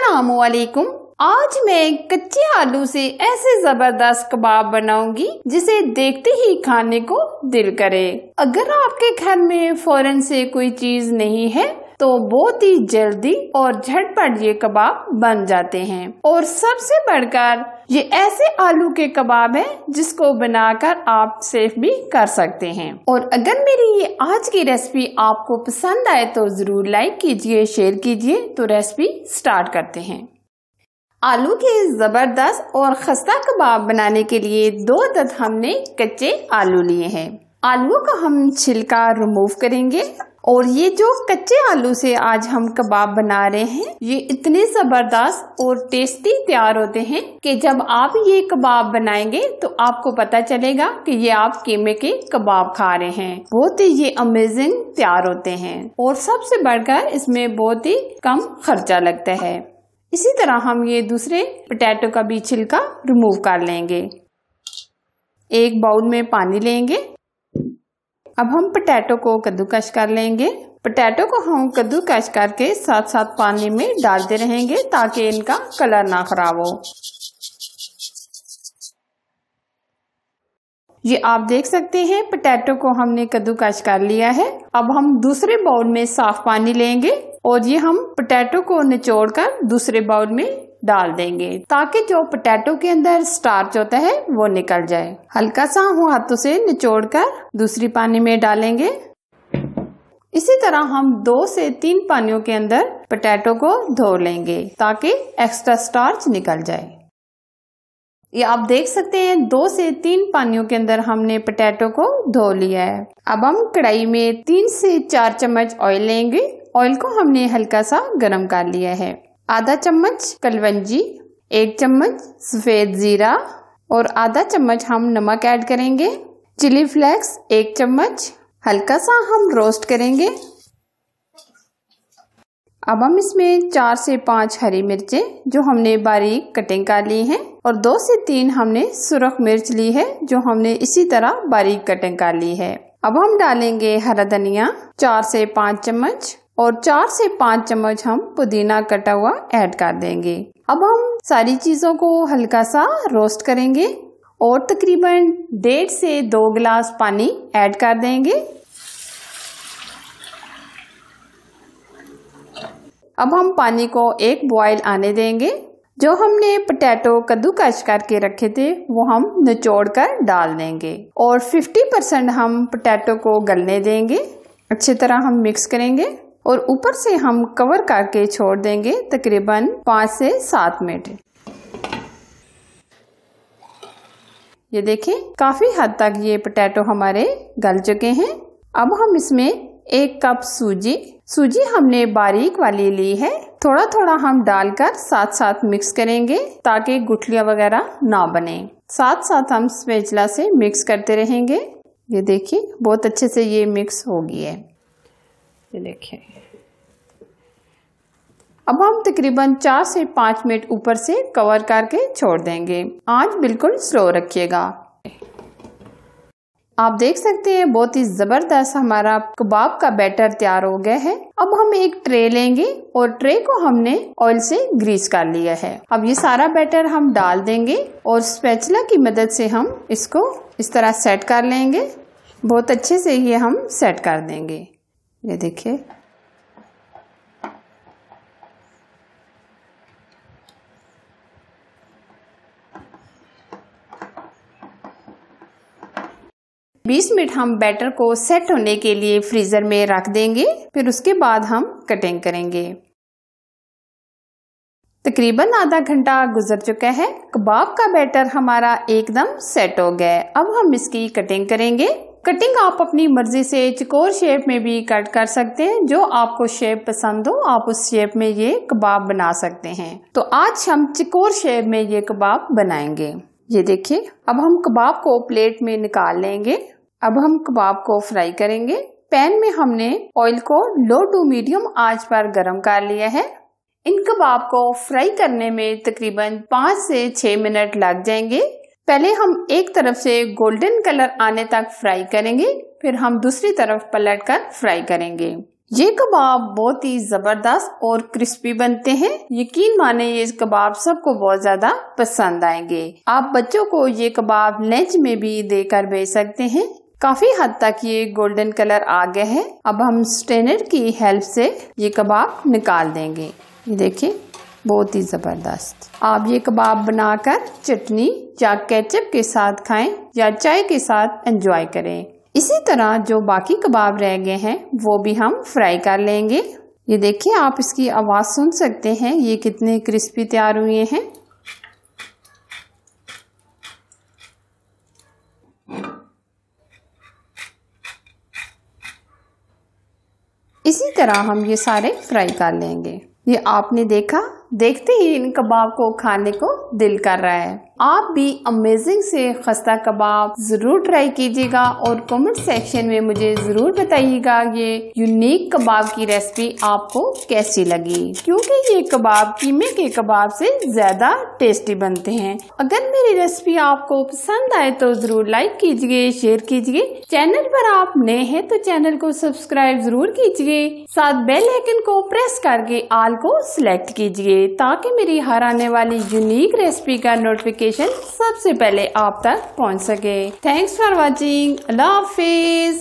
अस्सलामुअलैकुम। आज मैं कच्चे आलू से ऐसे जबरदस्त कबाब बनाऊंगी जिसे देखते ही खाने को दिल करे। अगर आपके घर में फौरन से कोई चीज नहीं है तो बहुत ही जल्दी और झटपट ये कबाब बन जाते हैं। और सबसे बढ़कर ये ऐसे आलू के कबाब हैं जिसको बनाकर आप सेव भी कर सकते हैं। और अगर मेरी ये आज की रेसिपी आपको पसंद आए तो जरूर लाइक कीजिए, शेयर कीजिए। तो रेसिपी स्टार्ट करते हैं। आलू के जबरदस्त और खस्ता कबाब बनाने के लिए 2 अदद हमने कच्चे आलू लिए हैं। आलूओं का हम छिलका रिमूव करेंगे। और ये जो कच्चे आलू से आज हम कबाब बना रहे हैं ये इतने जबरदस्त और टेस्टी तैयार होते हैं कि जब आप ये कबाब बनाएंगे तो आपको पता चलेगा कि ये आप कीमे के कबाब खा रहे हैं। बहुत ही ये अमेजिंग तैयार होते हैं और सबसे बढ़कर इसमें बहुत ही कम खर्चा लगता है। इसी तरह हम ये दूसरे पोटैटो का भी छिलका रिमूव कर लेंगे। एक बाउल में पानी लेंगे। अब हम पोटैटो को कद्दूकस कर लेंगे। पोटैटो को हम कद्दूकस करके साथ साथ पानी में डालते रहेंगे ताकि इनका कलर ना खराब हो। ये आप देख सकते हैं पोटैटो को हमने कद्दूकस कर लिया है। अब हम दूसरे बाउल में साफ पानी लेंगे और ये हम पोटैटो को निचोड़कर दूसरे बाउल में डाल देंगे ताकि जो पोटैटो के अंदर स्टार्च होता है वो निकल जाए। हल्का सा हाथों से निचोड़कर दूसरी पानी में डालेंगे। इसी तरह हम 2 से 3 पानियों के अंदर पोटैटो को धो लेंगे ताकि एक्स्ट्रा स्टार्च निकल जाए। ये आप देख सकते हैं 2 से 3 पानियों के अंदर हमने पोटैटो को धो लिया है। अब हम कढ़ाई में 3 से 4 चम्मच ऑयल लेंगे। ऑयल को हमने हल्का सा गर्म कर लिया है। आधा चम्मच कलवंजी, 1 चम्मच सफेद जीरा और आधा चम्मच हम नमक ऐड करेंगे। चिली फ्लेक्स 1 चम्मच, हल्का सा हम रोस्ट करेंगे। अब हम इसमें 4 से 5 हरी मिर्चें जो हमने बारीक कटिंग कर ली हैं और 2 से 3 हमने सुरख मिर्च ली है जो हमने इसी तरह बारीक कटिंग कर ली है। अब हम डालेंगे हरा धनिया 4 से 5 चम्मच और 4 से 5 चम्मच हम पुदीना कटा हुआ ऐड कर देंगे। अब हम सारी चीजों को हल्का सा रोस्ट करेंगे और तकरीबन 1.5 से 2 गिलास पानी ऐड कर देंगे। अब हम पानी को एक बॉयल आने देंगे। जो हमने पोटैटो कद्दूकस करके रखे थे वो हम निचोड़ कर डाल देंगे और 50% हम पोटैटो को गलने देंगे। अच्छी तरह हम मिक्स करेंगे और ऊपर से हम कवर करके छोड़ देंगे तकरीबन 5 से 7 मिनट। ये देखें काफी हद तक ये पोटैटो हमारे गल चुके हैं। अब हम इसमें 1 कप सूजी हमने बारीक वाली ली है। थोड़ा थोड़ा हम डालकर साथ साथ मिक्स करेंगे ताकि गुठलियां वगैरह ना बने। साथ साथ हम स्पैचुला से मिक्स करते रहेंगे। ये देखिए बहुत अच्छे से ये मिक्स हो गई है। ये देखिए अब हम तकरीबन 4 से 5 मिनट ऊपर से कवर करके छोड़ देंगे। आंच बिल्कुल स्लो रखिएगा। आप देख सकते हैं बहुत ही जबरदस्त हमारा कबाब का बैटर तैयार हो गया है। अब हम एक ट्रे लेंगे और ट्रे को हमने ऑयल से ग्रीस कर लिया है। अब ये सारा बैटर हम डाल देंगे और स्पैचुला की मदद से हम इसको इस तरह सेट कर लेंगे। बहुत अच्छे से ये हम सेट कर देंगे। ये देखिए बीस मिनट हम बैटर को सेट होने के लिए फ्रीजर में रख देंगे। फिर उसके बाद हम कटिंग करेंगे। तकरीबन आधा घंटा गुजर चुका है। कबाब का बैटर हमारा एकदम सेट हो गया है। अब हम इसकी कटिंग करेंगे। कटिंग आप अपनी मर्जी से चौकोर शेप में भी कट कर सकते हैं। जो आपको शेप पसंद हो आप उस शेप में ये कबाब बना सकते हैं। तो आज हम चौकोर शेप में ये कबाब बनाएंगे। ये देखिए अब हम कबाब को प्लेट में निकाल लेंगे। अब हम कबाब को फ्राई करेंगे। पैन में हमने ऑयल को लो टू मीडियम आंच पर गरम कर लिया है। इन कबाब को फ्राई करने में तकरीबन 5 से 6 मिनट लग जाएंगे। पहले हम एक तरफ से गोल्डन कलर आने तक फ्राई करेंगे, फिर हम दूसरी तरफ पलट कर फ्राई करेंगे। ये कबाब बहुत ही जबरदस्त और क्रिस्पी बनते हैं। यकीन माने ये कबाब सबको बहुत ज्यादा पसंद आएंगे। आप बच्चों को ये कबाब लंच में भी देकर भेज सकते हैं। काफी हद तक ये गोल्डन कलर आ गया है। अब हम स्ट्रेनर की हेल्प से ये कबाब निकाल देंगे। ये देखिए बहुत ही जबरदस्त। आप ये कबाब बनाकर चटनी या केचप के साथ खाएं या चाय के साथ एंजॉय करें। इसी तरह जो बाकी कबाब रह गए हैं वो भी हम फ्राई कर लेंगे। ये देखिए आप इसकी आवाज सुन सकते हैं, ये कितने क्रिस्पी तैयार हुए हैं। इसी तरह हम ये सारे फ्राई कर लेंगे। ये आपने देखा, देखते ही इन कबाब को खाने को दिल कर रहा है। आप भी अमेजिंग से खस्ता कबाब जरूर ट्राई कीजिएगा और कमेंट सेक्शन में मुझे जरूर बताइएगा ये यूनिक कबाब की रेसिपी आपको कैसी लगी, क्योंकि ये कबाब कीमे के कबाब से ज्यादा टेस्टी बनते हैं। अगर मेरी रेसिपी आपको पसंद आए तो जरूर लाइक कीजिए, शेयर कीजिए। चैनल पर आप नए हैं तो चैनल को सब्सक्राइब जरूर कीजिए, साथ बेल आइकन को प्रेस करके ऑल को सिलेक्ट कीजिए ताकि मेरी हर आने वाली यूनिक रेसिपी का नोटिफिकेशन सबसे पहले आप तक पहुंच सके। Thanks for watching. Allah Hafiz.